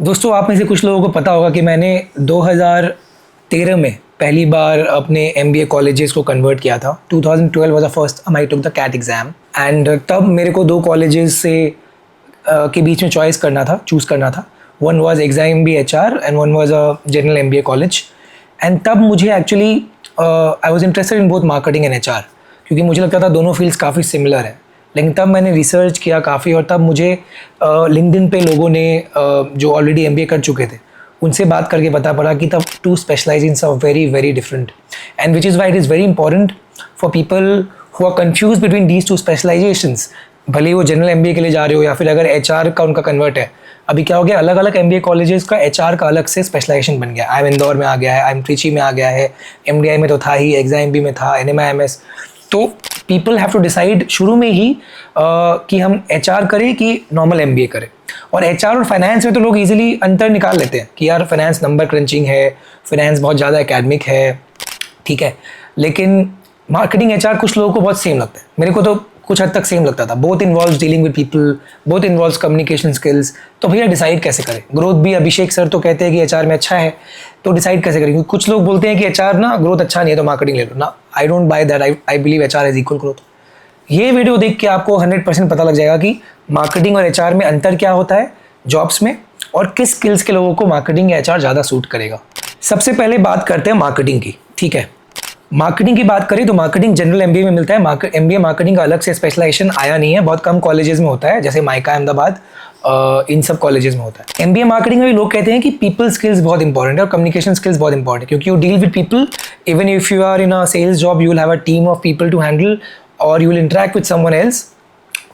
दोस्तों, आप में से कुछ लोगों को पता होगा कि मैंने 2013 में पहली बार अपने MBA कॉलेजेस को कन्वर्ट किया था। 2012 was the first time I took the CAT exam and तब मेरे को दो कॉलेजेस से के बीच में चूज़ करना था। One was MBA HR and one was a general MBA college. And तब मुझे actually I was interested in both marketing and HR, क्योंकि मुझे लगता था दोनों फील्ड्स काफ़ी सिमिलर है। लेकिन तब मैंने रिसर्च किया काफ़ी, और तब मुझे लिंक्डइन पे लोगों ने जो ऑलरेडी MBA कर चुके थे उनसे बात करके पता पड़ा कि तब two specialisations are very very different, and which is why it is very important for people who are confuse between these two specialisations. भले ही वो जनरल MBA के लिए जा रहे हो या फिर अगर HR का उनका कन्वर्ट है। अभी क्या हो गया, अलग अलग MBA कॉलेजेस का HR का अलग से स्पेशलाइजेशन बन गया। आई इंदौर में आ गया है, आई ट्रिची में आ गया है, MDI में तो था ही, XIMB में था, NMIMS। तो पीपल हैव टू डिसाइड शुरू में ही कि हम HR करें कि नॉर्मल MBA करें। और HR और फाइनेंस में तो लोग इजीली अंतर निकाल लेते हैं कि यार फाइनेंस नंबर क्रंचिंग है, फाइनेंस बहुत ज़्यादा एकेडमिक है, ठीक है। लेकिन मार्केटिंग HR कुछ लोगों को बहुत सेम लगता है। मेरे को तो कुछ हद तक सेम लगता था। Both involves dealing with people, both involves communication skills. तो भैया डिसाइड कैसे करें? ग्रोथ भी अभिषेक सर तो कहते हैं कि HR में अच्छा है, तो डिसाइड कैसे करें? क्योंकि कुछ लोग बोलते हैं कि HR ना ग्रोथ अच्छा नहीं है तो मार्केटिंग ले लो ना। I don't by that. I believe HR is equal growth. ये वीडियो देख के आपको 100% पता लग जाएगा कि मार्केटिंग और HR में अंतर क्या होता है जॉब्स में, और किस स्किल्स के लोगों को मार्केटिंग या HR ज़्यादा सूट करेगा। सबसे पहले बात करते हैं मार्केटिंग की, ठीक है। मार्केटिंग की बात करें तो मार्केटिंग जनरल MBA में मिलता है। MBA मार्केटिंग का अलग से स्पेशलाइजेशन आया नहीं है, बहुत कम कॉलेजेस में होता है, जैसे माइका अहमदाबाद, इन सब कॉलेजेस में होता है। MBA मार्केटिंग में भी लोग कहते हैं कि पीपल स्किल्स बहुत इंपॉर्टेंट है और कम्युनिकेशन स्किल्स बहुत इंपॉर्टेंट है, क्योंकि you deal with people. Even if you are in a sales job, you will have a team of people to handle, और you will interact with someone else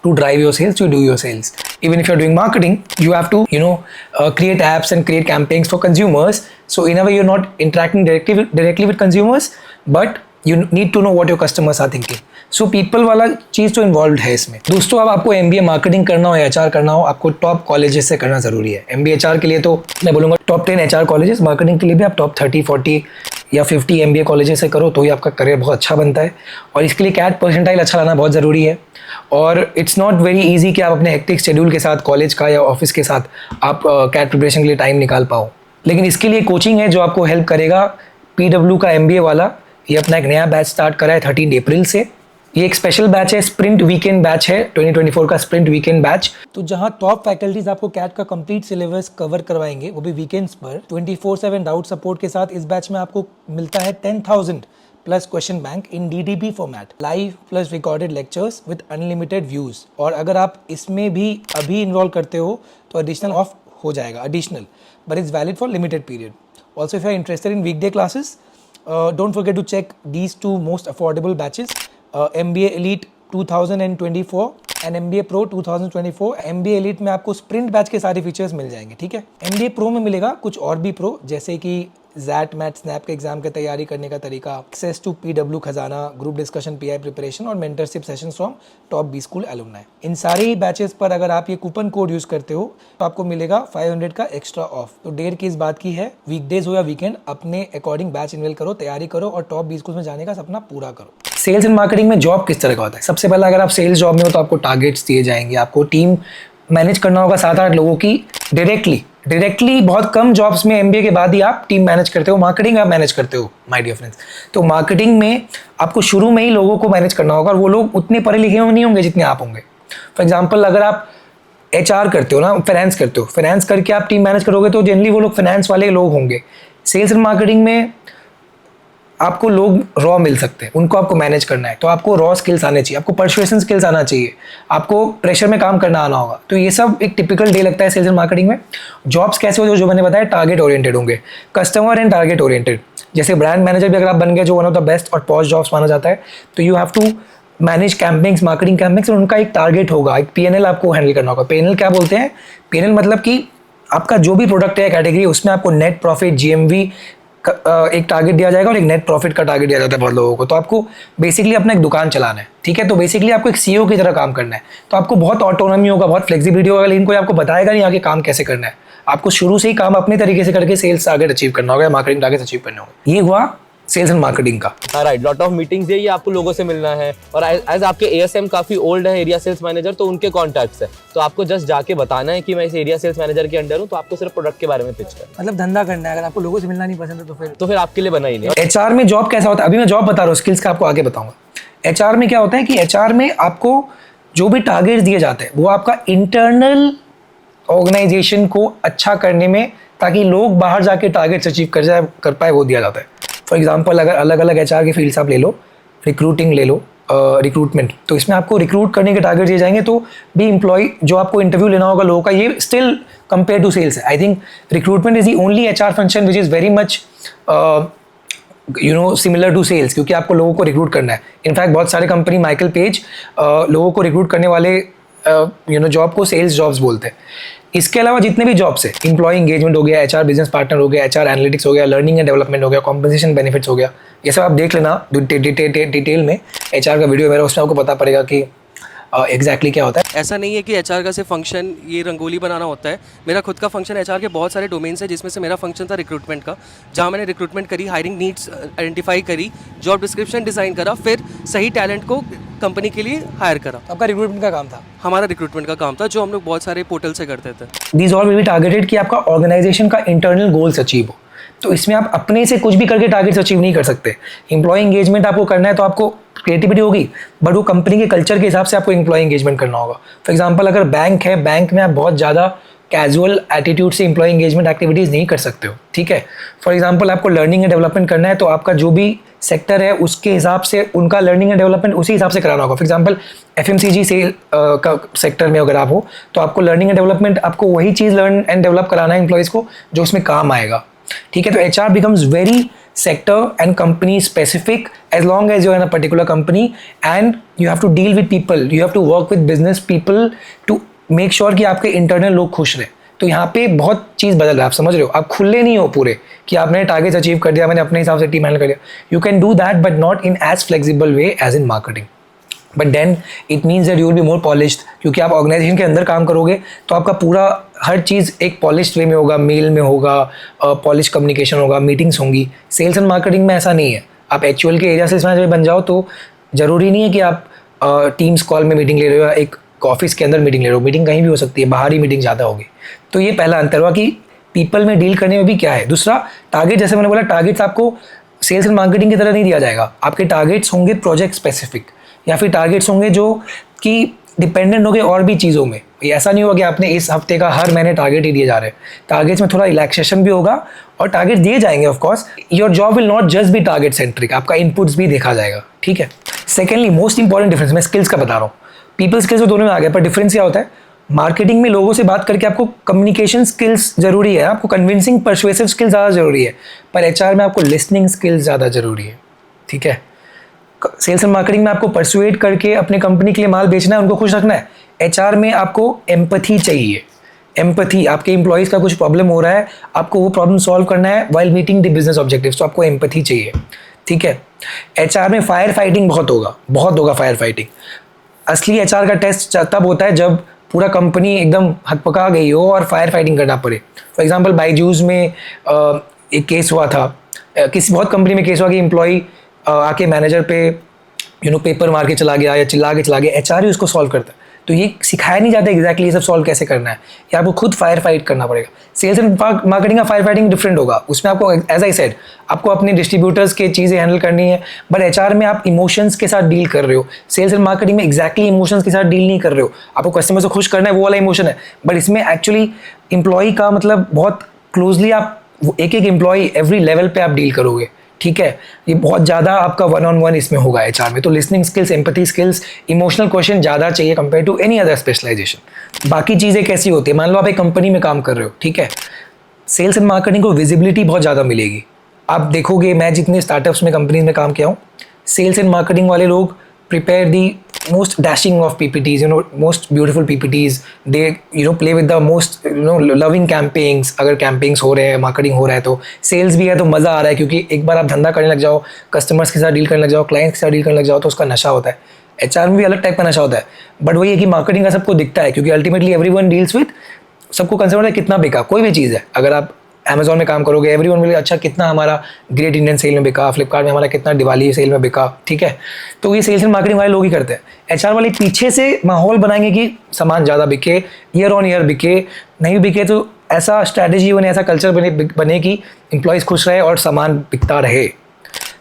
to drive your sales, to do your sales. Even if you're doing marketing, you have to create apps and create campaigns for consumers. So in a way, you're not interacting directly with consumers, but you need to know what your customers are thinking. So people वाला चीज़ तो involve है इसमें। दोस्तों, अब आपको MBA marketing करना हो या HR करना हो, आपको टॉप कॉलेजेस से करना ज़रूरी है। MBA HR के लिए तो मैं बोलूँगा टॉप 10 HR कॉलेजेस, मार्केटिंग के लिए भी आप टॉप 30, 40 या 50 MBA कॉलेजेस से करो तो ही आपका करियर बहुत अच्छा बनता है। और इसके लिए कैट परसेंटाइल अच्छा लाना बहुत ज़रूरी है। और इट्स नॉट वेरी इजी कि आप अपने हेक्टिक शेड्यूल के साथ, कॉलेज का या ऑफिस के साथ, आप कैट प्रिपरेशन के लिए टाइम निकाल पाओ। लेकिन इसके लिए कोचिंग है जो आपको हेल्प करेगा। PW का MBA वाला ये अपना एक नया बैच स्टार्ट करा है 13 अप्रैल से। ये एक स्पेशल बैच है, स्प्रिंट वीकेंड बैच है, 2024 का स्प्रिंट वीकेंड बैच। तो जहां टॉप फैकल्टीज आपको कैट का कंप्लीट सिलेबस कवर करवाएंगे, वो भी वीकेंड्स पर 24/7 डाउट सपोर्ट के साथ। इस बैच में आपको मिलता है 10,000 plus question bank in DDP format, live plus recorded lectures with unlimited views. और अगर आप इसमें भी अभी इन्वॉल्व करते हो तो एडिशनल ऑफ हो जाएगा, additional, but it's valid for limited period. Also if you are interested in weekday classes, don't forget to check these two most affordable batches, MBA Elite 2024 and MBA Pro 2024। MBA Elite में आपको sprint batch के सारे features मिल जाएंगे, ठीक है। MBA Pro में मिलेगा कुछ और भी प्रो, जैसे कि ZAT, मैट, स्नैप के एग्जाम की तैयारी करने का तरीका, access to PW Khazana, group discussion, PI preparation और mentorship sessions from top B school alumni. इन सारे ही बैचेस पर अगर आप ये कूपन कोड यूज करते हो तो आपको मिलेगा 500 का एक्स्ट्रा ऑफ। तो देर की इस बात की है, वीकडेज हो या वीकेंड, अपने अकॉर्डिंग बैच इनरोल करो, तैयारी करो और टॉप B स्कूल में जाने का सपना पूरा करो। सेल्स एंड मार्केटिंग में जॉब किस तरह का होता है? सबसे पहले अगर आप सेल्स जॉब में हो तो आपको टारगेट्स दिए जाएंगे, आपको टीम मैनेज करना होगा 7-8 लोगों की डायरेक्टली। बहुत कम जॉब्स में MBA के बाद ही आप टीम मैनेज करते हो। मार्केटिंग आप मैनेज करते हो माय डियर फ्रेंड्स। तो मार्केटिंग में आपको शुरू में ही लोगों को मैनेज करना होगा, और वो लोग उतने पढ़े लिखे नहीं होंगे जितने आप होंगे। फॉर एग्जाम्पल, अगर आप HR करते हो ना, फाइनेंस करते हो, फाइनेंस करके आप टीम मैनेज करोगे तो जनरली वो लोग फाइनेंस वाले लोग होंगे। सेल्स एंड मार्केटिंग में आपको लोग रॉ मिल सकते हैं, उनको आपको मैनेज करना है, तो आपको रॉ स्किल्स आने चाहिए, आपको पर्सुएशन स्किल्स आना चाहिए, आपको प्रेशर में काम करना आना होगा। तो ये सब एक टिपिकल डे लगता है सेल्स एंड मार्केटिंग में। जॉब्स कैसे हो, जो मैंने बताया, टारगेट ओरिएंटेड होंगे, कस्टमर एंड टारगेट ओरिएंटेड। जैसे ब्रांड मैनेजर भी अगर आप बन गए, जो वन ऑफ द बेस्ट और पॉस्ट जॉब्स माना जाता है, तो you have to manage campaigns, marketing campaigns, और उनका एक टारगेट होगा, एक PNL आपको हैंडल करना होगा। PNL क्या बोलते हैं? PNL मतलब कि आपका जो भी प्रोडक्ट है कैटेगरी, उसमें आपको नेट प्रॉफिट, GMV एक टारगेट दिया जाएगा और एक नेट प्रॉफिट का टारगेट दिया जाता है बहुत लोगों को। तो आपको बेसिकली अपना एक दुकान चलाना है, ठीक है। तो बेसिकली आपको एक CEO की तरह काम करना है। तो आपको बहुत ऑटोनॉमी होगा, बहुत फ्लेक्सिबिलिटी होगा, लेकिन कोई आपको बताएगा नहीं आगे काम कैसे करना है। आपको शुरू से ही काम अपने तरीके से करके सेल्स टारगेट अचीव करना होगा, मार्केटिंग टारगेट अचीव करना होगा। ये हुआ सेल्स एंड मार्केटिंग का। राइट, लॉट ऑफ मीटिंग्स है, ये आपको लोगों से मिलना है, और एज आपके एएसएम काफी ओल्ड है, एरिया सेल्स मैनेजर, तो उनके कॉन्टैक्ट्स है, तो आपको जस्ट जाके बताना है कि मैं इस एरिया सेल्स मैनेजर के अंडर हूँ, तो आपको सिर्फ प्रोडक्ट के बारे में पिच करना, मतलब धंधा करना है। अगर आपको लोगों से मिलना नहीं पसंद है तो फिर आपके लिए बना ही नहीं। एचआर में जॉब कैसा होता है, अभी मैं जॉब बता रहा हूँ, स्किल्स का आपको आगे बताऊंगा। एचआर में क्या होता है कि एचआर में आपको जो भी टारगेट्स दिए जाते हैं वो आपका इंटरनल ऑर्गेनाइजेशन को अच्छा करने में, ताकि लोग बाहर जाके टारगेट्स अचीव कर पाए, वो दिया जाता है। फॉर एग्जांपल, अगर अलग अलग एचआर के फील्ड्स आप ले लो, रिक्रूटिंग ले लो, रिक्रूटमेंट, तो इसमें आपको रिक्रूट करने के टारगेट दिए जाएंगे, तो भी एम्प्लॉय जो आपको इंटरव्यू लेना होगा लोगों का, ये स्टिल कंपेयर टू सेल्स है। I think recruitment is the only HR function which is very much similar to sales, क्योंकि आपको लोगों को रिक्रूट करना है। इनफैक्ट बहुत सारे कंपनी, माइकल पेज, लोगों को रिक्रूट करने वाले जॉब को सेल्स जॉब्स बोलते हैं। इसके अलावा जितने भी जॉब्स है, एम्प्लॉय एंगेजमेंट हो गया, एचआर बिजनेस पार्टनर हो गया, एचआर एनालिटिक्स हो गया, लर्निंग एंड डेवलपमेंट हो गया, कॉम्पनसेशन बेनिफिट्स हो गया, ये सब आप देख लेना डिटेल में। एचआर का वीडियो मेरा, उसमें आपको पता पड़ेगा कि एग्जैक्टली क्या होता है। ऐसा नहीं है कि एचआर का सिर्फ फंक्शन ये रंगोली बनाना होता है। मेरा खुद का फंक्शन एचआर के बहुत सारे डोमेन्स है, जिसमें से मेरा फंक्शन था रिक्रूटमेंट का, जहाँ मैंने रिक्रूटमेंट करी, हायरिंग नीड्स आइडेंटिफाई करी, जॉब डिस्क्रिप्शन डिज़ाइन करा, फिर सही टैलेंट को कंपनी के लिए हायर करा। आपका रिक्रूटमेंट का काम था? हमारा रिक्रूटमेंट का काम था, जो हम लोग बहुत सारे पोर्टल से करते थे। These all will be targeted कि आपका ऑर्गेनाइजेशन का इंटरनल गोल्स अचीव हो। तो इसमें आप अपने से कुछ भी करके टारगेट्स अचीव नहीं कर सकते। एम्प्लॉय एंगेजमेंट आपको करना है तो आपको क्रिएटिविटी होगी, बट वो कंपनी के कल्चर के हिसाब से आपको एम्प्लॉय एंगेजमेंट करना होगा। फॉर एग्जांपल, अगर बैंक है, बैंक में आप बहुत ज़्यादा कैजुअल एटीट्यूड से एम्प्लॉय एंगेजमेंट एक्टिविटीज़ नहीं कर सकते हो, ठीक है। फॉर एग्जांपल, आपको लर्निंग एंड डेवलपमेंट करना है, तो आपका जो भी सेक्टर है उसके हिसाब से उनका लर्निंग एंड डेवलपमेंट उसी हिसाब से कराना होगा। फॉर एग्जांपल, एफएमसीजी सेल का सेक्टर में अगर आप हो, तो आपको लर्निंग एंड डेवलपमेंट, आपको वही चीज़ लर्न एंड डेवलप कराना है एम्प्लॉयज़ को जो उसमें काम आएगा, ठीक है। तो HR becomes very sector and company specific as long as you're in a particular company, and you have to deal with people, you have to work with business people to make sure कि आपके internal लोग खुश रहे। तो यहाँ पे बहुत चीज़ बदल रहा है, आप समझ रहे हो। आप खुले नहीं हो पूरे कि आपने टारगेट्स अचीव कर दिया, मैंने अपने हिसाब से टीम हैंडल कर दिया। You can do that but not in as flexible way as in marketing, but then it means that you will be more polished, क्योंकि आप ऑर्गेनाइजेशन के अंदर काम करोगे तो आपका पूरा हर चीज़ एक पॉलिश्ड वे में होगा, मेल में होगा, पॉलिश कम्युनिकेशन होगा, मीटिंग्स होंगी। सेल्स एंड मार्केटिंग में ऐसा नहीं है। आप एक्चुअल के एरिया सेल्स मैनेजर बन जाओ तो ज़रूरी नहीं है कि आप टीम्स कॉल में मीटिंग ले रहे हो या एक ऑफिस के अंदर मीटिंग ले रहे हो। मीटिंग कहीं भी हो सकती है, बाहर ही मीटिंग ज़्यादा होगी। तो ये पहला अंतर हुआ कि पीपल में डील करने में भी क्या है। दूसरा, टारगेट, जैसे मैंने बोला, टारगेट्स आपको सेल्स एंड मार्केटिंग की तरह नहीं दिया जाएगा। आपके टारगेट्स होंगे प्रोजेक्ट स्पेसिफिक, या फिर टारगेट्स होंगे जो कि डिपेंडेंट होंगे और भी चीज़ों में। ये ऐसा नहीं होगा कि आपने इस हफ्ते का हर महीने टारगेट ही दिए जा रहे हैं। टारगेट्स में थोड़ा रिलैक्सेशन भी होगा और टारगेट दिए जाएंगे of course. Your job will not just be target centric, आपका इनपुट्स भी देखा जाएगा, ठीक है। सेकेंडली, मोस्ट इंपॉर्टेंट डिफरेंस, मैं स्किल्स का बता रहा हूँ। पीपल स्किल्स तो दोनों में आ गया, पर डिफरेंस क्या होता है। मार्केटिंग में लोगों से बात करके आपको कम्युनिकेशन स्किल्स जरूरी है, आपको कन्विंसिंग पर्सुएसिव स्किल्स ज़्यादा जरूरी है, पर एचआर में आपको लिसनिंग स्किल्स ज़्यादा जरूरी है, ठीक है। सेल्स एंड मार्केटिंग में आपको परसुएट करके अपने कंपनी के लिए माल बेचना है, उनको खुश रखना है। एचआर में आपको एम्पैथी चाहिए। एम्पैथी, आपके एम्प्लॉयज़ का कुछ प्रॉब्लम हो रहा है, आपको वो प्रॉब्लम सॉल्व करना है while meeting the business objectives, तो आपको एम्पैथी चाहिए, ठीक है। एचआर में फायर फाइटिंग बहुत होगा फायर फाइटिंग। असली एचआर का टेस्ट तब होता है जब पूरा कंपनी एकदम हकपका गई हो और फायर फाइटिंग करना पड़े। फॉर एग्जांपल, बायजूस में एक केस हुआ था, किसी बहुत कंपनी में केस हुआ कि एम्प्लॉय आके मैनेजर पे पेपर मार के चला गया या चिल्ला के चला गया, एचआर ही उसको सॉल्व करता है। तो ये सिखाया नहीं जाता एग्जैक्टली ये सब सॉल्व कैसे करना है, ये आपको खुद फायर फाइट करना पड़ेगा। सेल्स एंड मार्केटिंग का फायर फाइटिंग डिफरेंट होगा, उसमें आपको एज आई सेड आपको अपने डिस्ट्रीब्यूटर्स के चीज़ें हैंडल करनी है, बट एचआर में आप इमोशंस के साथ डील कर रहे हो। सेल्स एंड मार्केटिंग में एग्जैक्टली इमोशंस के साथ डील नहीं कर रहे हो, आपको कस्टमर से खुश करना है, वो वाला इमोशन है, बट इसमें एक्चुअली एम्प्लॉय का मतलब बहुत क्लोजली आप एक एक एम्प्लॉय एवरी लेवल पे आप डील करोगे, ठीक है। ये बहुत ज़्यादा आपका वन ऑन वन इसमें होगा एचआर में। तो listening skills, empathy skills, emotional question ज़्यादा चाहिए compare to any other specialisation. बाकी चीज़ें कैसी होती है, मान लो आप एक कंपनी में काम कर रहे हो, ठीक है। सेल्स एंड मार्केटिंग को विजिबिलिटी बहुत ज़्यादा मिलेगी। आप देखोगे, मैं जितने स्टार्टअप्स में कंपनीज में काम किया हूँ, सेल्स एंड मार्केटिंग वाले लोग prepare the most dashing of PPTs, most beautiful PPTs. They play with the most loving campaigns. अगर campaigns हो रहे हैं, marketing हो रहा है, तो sales भी है तो मज़ा आ रहा है, क्योंकि एक बार आप धंधा करने लग जाओ, customers के साथ डील करने लग जाओ, clients के साथ डील करने लग जाओ, तो उसका नशा होता है। HR में भी अलग टाइप का नशा होता है, बट वही है कि मार्केटिंग का सबको दिखता है, क्योंकि अल्टीमेटली एवरीवन डील्स विद, सबको कंसर्न होता है कितना बिका। कोई भी चीज़ है, अगर आप अमेजोन में काम करोगे, एवरीवन विल अच्छा कितना हमारा ग्रेट इंडियन सेल में बिका, फ्लिपकार्ट में हमारा कितना दिवाली सेल में बिका, ठीक है। तो ये सेल्स एंड मार्केटिंग वाले लोग ही करते हैं। एचआर वाले पीछे से माहौल बनाएंगे कि सामान ज़्यादा बिके, ईयर ऑन ईयर बिके, नहीं बिके तो ऐसा स्ट्रैटेजी बने, ऐसा कल्चर बने कि एम्प्लॉयज़ खुश रहे और सामान बिकता रहे।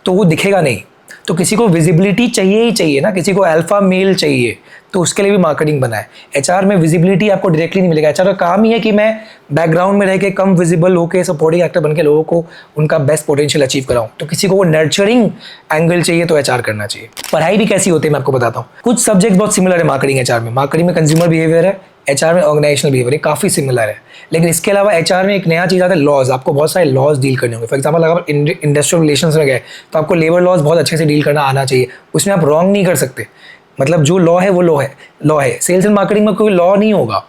तो वो दिखेगा नहीं। तो किसी को विजिबिलिटी चाहिए ही चाहिए ना, किसी को अल्फा मेल चाहिए, तो उसके लिए भी मार्केटिंग बना है। एचआर में विजिबिलिटी आपको डायरेक्टली नहीं मिलेगा। एचआर का काम ही है कि मैं बैकग्राउंड में रह के कम विजिबल होकर सपोर्टिंग एक्टर बन के लोगों को उनका बेस्ट पोटेंशियल अचीव कराऊं। तो किसी को वो नर्चरिंग एंगल चाहिए तो एचआर करना चाहिए। पढ़ाई भी कैसी होती है मैं आपको बताता हूँ। कुछ सब्जेक्ट बहुत सिमिलर है मार्केटिंग एचआर में। मार्केटिंग में कंज्यूमर बिहेवियर है, एचआर में ऑर्गेनाइजेशनल बिहेवियर है, काफ़ी सिमिलर है। लेकिन इसके अलावा एचआर में एक नया चीज़ आता है लॉज। आपको बहुत सारे लॉज डील करने होंगे। फॉर एग्जाम्पल अगर आप इंडस्ट्रियल रिलेशंस में गए तो आपको लेबर लॉज बहुत अच्छे से डील करना आना चाहिए। उसमें आप रॉन्ग नहीं कर सकते। मतलब जो लॉ है वो लॉ है। सेल्स एंड मार्केटिंग में कोई लॉ नहीं होगा,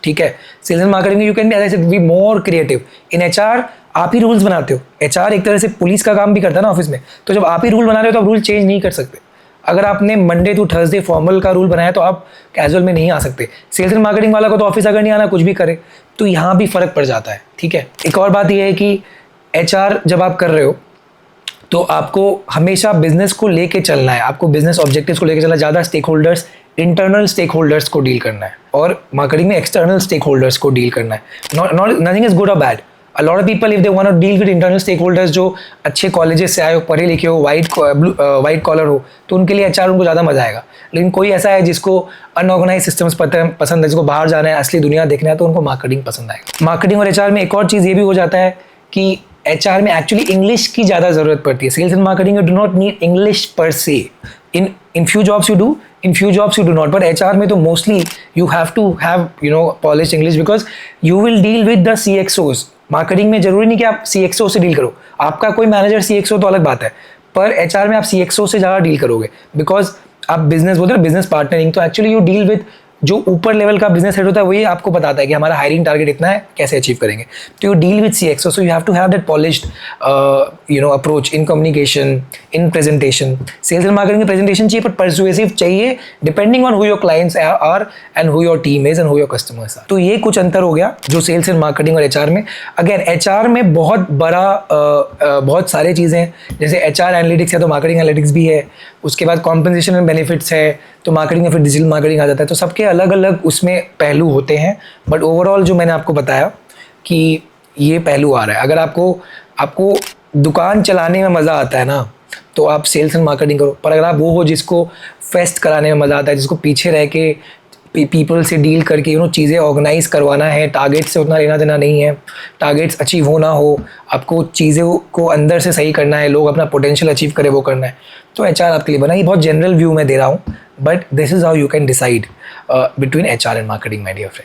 ठीक है। सेल्स एंड मार्केटिंग में you can be more creative. In HR आप ही रूल्स बनाते हो। एचआर एक तरह से पुलिस का काम भी करता है ना ऑफिस में। तो जब आप ही रूल बना रहे हो तो आप रूल चेंज नहीं कर सकते। अगर आपने मंडे टू थर्सडे फॉर्मल का रूल बनाया तो आप कैजुअल में नहीं आ सकते। सेल्स एंड मार्केटिंग वाला को तो ऑफिस अगर नहीं आना कुछ भी करे, तो यहाँ भी फ़र्क पड़ जाता है, ठीक है। एक और बात यह है कि एचआर जब आप कर रहे हो तो आपको हमेशा बिजनेस को लेके चलना है। आपको बिजनेस ऑब्जेक्टिव्स को लेके चलना है। ज़्यादा stakeholders, internal stakeholders को डील करना है, और मार्केटिंग में एक्सटर्नल स्टेक होल्डर्स को डील करना है। नथिंग इज गुड और bad. A lot of people if they want to deal with internal stakeholders जो अच्छे कॉलेजेस से आए हो, पढ़े लिखे हो, वाइट कॉलर हो, तो उनके लिए एचआर उनको ज़्यादा मजा आएगा। लेकिन कोई ऐसा है जिसको अनऑर्गेनाइज सिस्टम्स पसंद है, जिसको बाहर जाना है, असली दुनिया देखना है, तो उनको मार्केटिंग पसंद आएगा। मार्केटिंग और एचआर में एक और चीज़ ये भी हो जाता है कि एचआर में एक्चुअली इंग्लिश की ज़्यादा ज़रूरत पड़ती है। Sales and marketing you do not need English per se. in few jobs you do, in few jobs you do not, but HR में तो mostly you have to have polished English because you will deal with the CXOs। Marketing में जरूरी नहीं कि आप CXO से deal करो। आपका कोई मैनेजर CXO तो अलग बात है, पर HR में आप CXO से ज़्यादा डील करोगे बिकॉज आप बिजनेस बोलते हो, बिजनेस पार्टनरिंग। तो एक्चुअली यू डील विद जो ऊपर लेवल का बिजनेस हेड होता है, वही आपको बताता है कि हमारा हायरिंग टारगेट इतना है, कैसे अचीव करेंगे। तो you deal with CXO, so you have to have that polished approach in communication, in presentation. Sales and marketing में प्रेजेंटेशन चाहिए, पर परसुएसिव चाहिए, depending on who your clients are and who your team is and who your customers are. तो ये कुछ अंतर हो गया जो सेल्स एंड मार्केटिंग और एचआर में। अगेन एचआर में बहुत बड़ा बहुत सारे चीज़ें हैं, जैसे एचआर एनालिटिक्स है तो मार्केटिंग एनालिटिक्स भी है। उसके बाद कॉम्पनसेशन एंड बेनिफिट्स है तो मार्केटिंग में फिर डिजिटल मार्केटिंग आ जाता है। तो सबके अलग अलग उसमें पहलू होते हैं, बट ओवरऑल जो मैंने आपको बताया कि ये पहलू आ रहा है। अगर आपको दुकान चलाने में मज़ा आता है ना, तो आप सेल्स एंड मार्केटिंग करो। पर अगर आप वो हो जिसको फेस्ट कराने में मज़ा आता है, जिसको पीछे रह के पीपल से डील करके चीज़ें ऑर्गेनाइज करवाना है, टारगेट से उतना लेना देना नहीं है, टारगेट्स अचीव होना हो, आपको चीज़ों को अंदर से सही करना है, लोग अपना पोटेंशियल अचीव करे वो करना है, तो एचआर आपके लिए बना। ये बहुत जनरल व्यू मैं दे रहा हूँ, but this is how you can decide between HR and marketing, my dear friend.